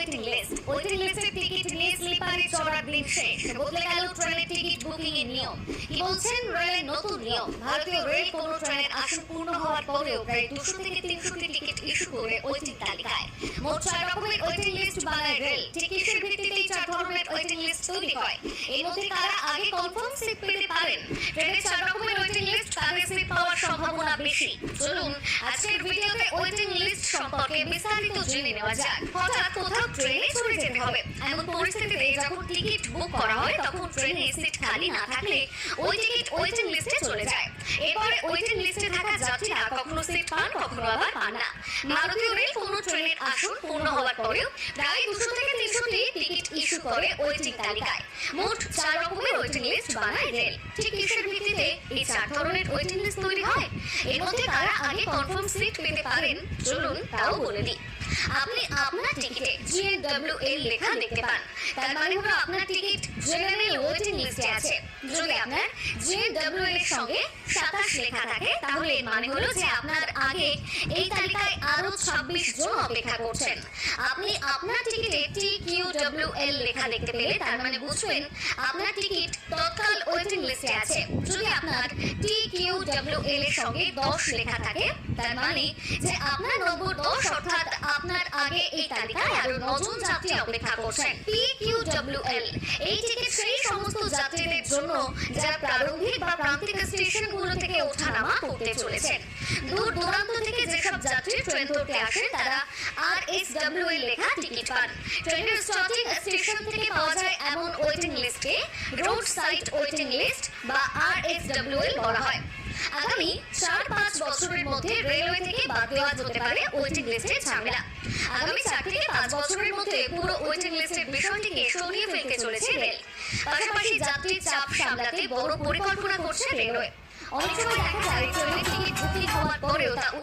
Waiting লিস্টের ticket নিয়ে স্লিপারে চড়ার দিন শেষ, বদলে গেল ট্রেনের টিকিট বুকিং এর নিয়ম। কি বলছেন রেলের নতুন নিয়ম? ভারতীয় রেল কোন ট্রেনের আসন পূর্ণ হওয়ার পরেও প্রায় 200 থেকে 300টি টিকিট ইস্যু করে ওয়েটিং তালিকায়। মোট 4 রকমের ওয়েটিং লিস্ট বানায় রেল। টিকিটের ভিত্তিতেই 4 ধরনের ওয়েটিং লিস্ট তৈরি হয়। এর মধ্যে কারা আগে কনফার্ম সিট পেতে পারেন? ট্রেনের 4 রকমের ওয়েটিং লিস্ট, কাদের সিট পাওয়ার সম্ভাবনা বেশি? চলুন আজকের ভিডিওতে ওয়েটিং লিস্ট সম্পর্কে বিস্তারিত জেনে নেওয়া যাক। হঠাৎ কোথাও ট্রেনে চলে যেতে হবে, এমন পরিস্থিতিতে যখন টিকিট বুক করা হয় তখন ট্রেনে সিট খালি না থাকলে ওই টিকিট ওয়েটিং লিস্টে চলে যায়। এরপরে ওয়েটিং লিস্টে থাকা যাত্রীরা কখনো সিট পান, কখনো আবার পান না। ভারতীয় রেল কোনো ট্রেনের আসন পূর্ণ হওয়ার পরেও প্রায় 200 থেকে 300টি টিকিট ইস্যু করে ওয়েটিং তালিকায়। মোট 4 রকমের ওয়েটিং লিস্ট বানায় রেল। ঠিক কিসের ভিত্তিতে এই 4 ধরনের ওয়েটিং লিস্ট তৈরি হয়? এর মধ্যে কারা আগে কনফার্ম সিট পেতে পারেন চলুন তাও বলে দিই। আপনি আপনার টিকিটে GNWL লেখা দেখতে পান, তার মানে হলো আপনার টিকিট জেনারেল ওয়েটিং লিস্টে আছে। যদি আপনার GNWL এর সঙ্গে 27 লেখা থাকে তাহলে এর মানে হলো যে আপনার আগে এই তালিকায় আরো 26 জন অপেক্ষা করছেন। আপনি আপনার টিকিটে TQWL লেখা দেখতে পেলে তার মানে বুঝবেন আপনার টিকিট তৎকাল ওয়েটিং লিস্টে আছে। যদি আপনার TQWL এর সঙ্গে 10 লেখা থাকে তার মানে যে আপনার নম্বর 10, অর্থাৎ আপনার আগে এই তালিকায় আরো 9 জন যাত্রী অপেক্ষা করছেন। PQWL এই টিকিট সেই সমস্ত যাত্রীদের জন্য যারা প্রারম্ভিক বা প্রান্তিক স্টেশনগুলো থেকে ওঠানামা করতে চলেছেন। দূর দূরান্ত থেকে যেসব যাত্রী ট্রেন ধরতে আসেন তারা RSWL লেখা টিকিট পান। ট্রেনের স্টার্টিং স্টেশন থেকে পাওয়া যায় এমন ওয়েটিং লিস্টকে রোড সাইড ওয়েটিং লিস্ট বা RSWL বলা হয়। আগামী 4-5 বছরের মধ্যে রেলওয়ে থেকে বাদ দেওয়া যেতে পারে ওয়েটিং লিস্টের ঝামেলা। আগামী 4 থেকে 5 বছরের মধ্যে পুরো ওয়েটিং লিস্টের বিষয়টিকে সরিয়ে ফেলতে চলেছে রেল। পাশাপাশি যাত্রীর চাপ সামলাতে বড় পরিকল্পনা করছে রেলওয়ে। অনেক সময় দেখা যায় ট্রেনের টিকিট বুকিং হওয়ার পরেও তা